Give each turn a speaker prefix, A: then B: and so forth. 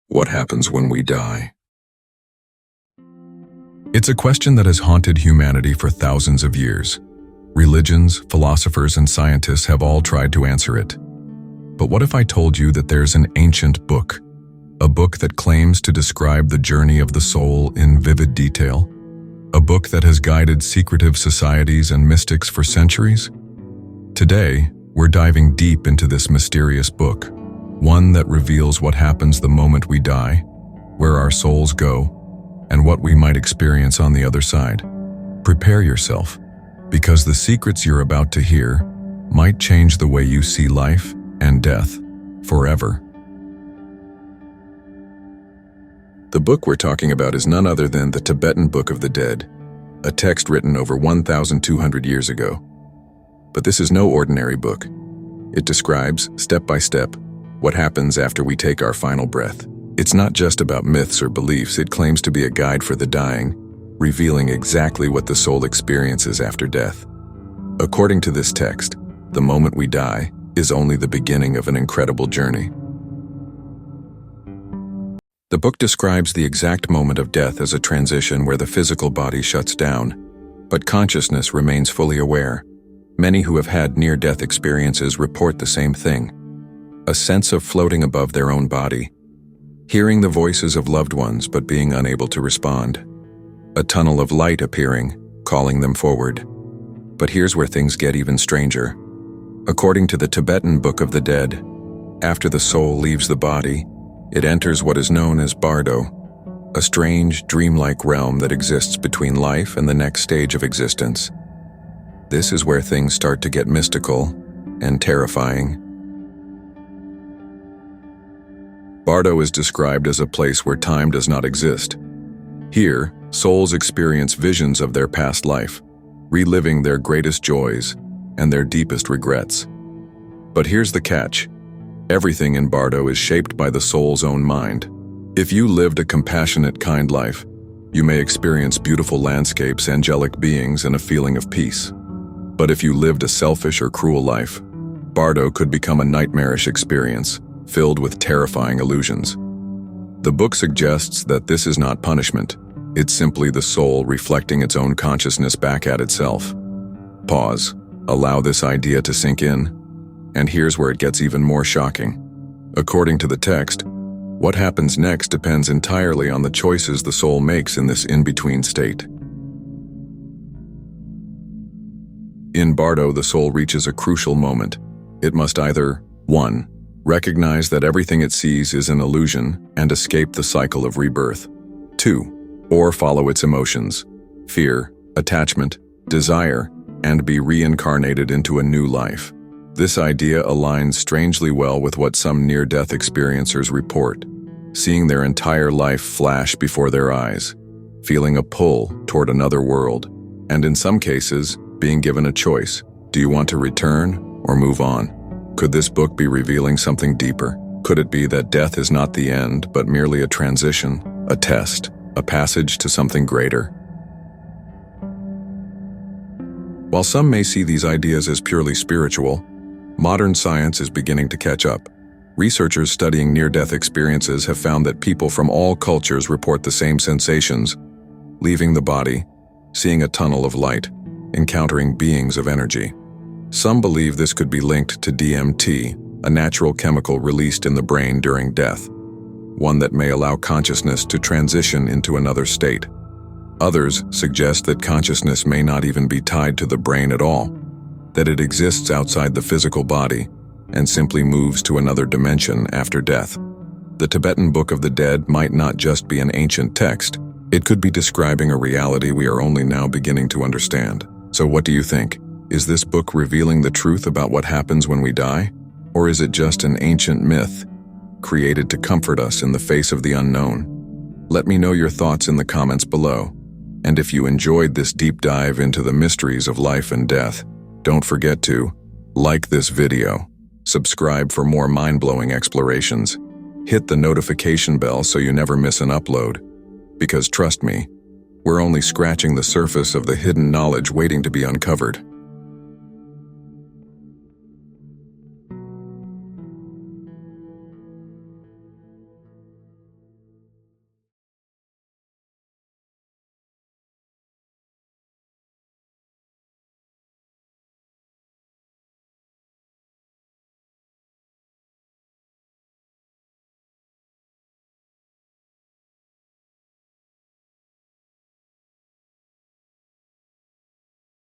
A: What happens when we die? It's a question that has haunted humanity for thousands of years. Religions, philosophers, and scientists have all tried to answer it. But what if I told you that there's an ancient book? A book that claims to describe the journey of the soul in vivid detail? A book that has guided secretive societies and mystics for centuries? Today, we're diving deep into this mysterious book, one that reveals what happens the moment we die, where our souls go, and what we might experience on the other side. Prepare yourself, because the secrets you're about to hear might change the way you see life and death forever. The book we're talking about is none other than the Tibetan Book of the Dead, a text written over 1,200 years ago. But this is no ordinary book. It describes, step by step, what happens after we take our final breath. It's not just about myths or beliefs, it claims to be a guide for the dying, revealing exactly what the soul experiences after death. According to this text, the moment we die is only the beginning of an incredible journey. The book describes the exact moment of death as a transition where the physical body shuts down, but consciousness remains fully aware. Many who have had near-death experiences report the same thing: a sense of floating above their own body, hearing the voices of loved ones but being unable to respond, a tunnel of light appearing, calling them forward. But here's where things get even stranger. According to the Tibetan Book of the Dead, after the soul leaves the body, it enters what is known as Bardo, a strange, dreamlike realm that exists between life and the next stage of existence. This is where things start to get mystical and terrifying. Bardo is described as a place where time does not exist. Here, souls experience visions of their past life, reliving their greatest joys and their deepest regrets. But here's the catch. Everything in Bardo is shaped by the soul's own mind. If you lived a compassionate, kind life, you may experience beautiful landscapes, angelic beings, and a feeling of peace. But if you lived a selfish or cruel life, Bardo could become a nightmarish experience, filled with terrifying illusions. The book suggests that this is not punishment. It's simply the soul reflecting its own consciousness back at itself. Pause. Allow this idea to sink in. And here's where it gets even more shocking. According to the text, what happens next depends entirely on the choices the soul makes in this in-between state. In Bardo, the soul reaches a crucial moment. It must either 1. Recognize that everything it sees is an illusion and escape the cycle of rebirth. 2. Or follow its emotions, fear, attachment, desire, and be reincarnated into a new life. This idea aligns strangely well with what some near-death experiencers report, seeing their entire life flash before their eyes, feeling a pull toward another world, and in some cases, being given a choice. Do you want to return or move on? Could this book be revealing something deeper? Could it be that death is not the end, but merely a transition, a test, a passage to something greater? While some may see these ideas as purely spiritual, modern science is beginning to catch up. Researchers studying near-death experiences have found that people from all cultures report the same sensations: leaving the body, seeing a tunnel of light, encountering beings of energy. Some believe this could be linked to DMT, a natural chemical released in the brain during death, one that may allow consciousness to transition into another state. Others suggest that consciousness may not even be tied to the brain at all, that it exists outside the physical body and simply moves to another dimension after death. The Tibetan Book of the Dead might not just be an ancient text, it could be describing a reality we are only now beginning to understand. So what do you think? Is this book revealing the truth about what happens when we die? Or is it just an ancient myth, created to comfort us in the face of the unknown? Let me know your thoughts in the comments below. And if you enjoyed this deep dive into the mysteries of life and death, don't forget to like this video, subscribe for more mind-blowing explorations, hit the notification bell so you never miss an upload. Because trust me, we're only scratching the surface of the hidden knowledge waiting to be uncovered.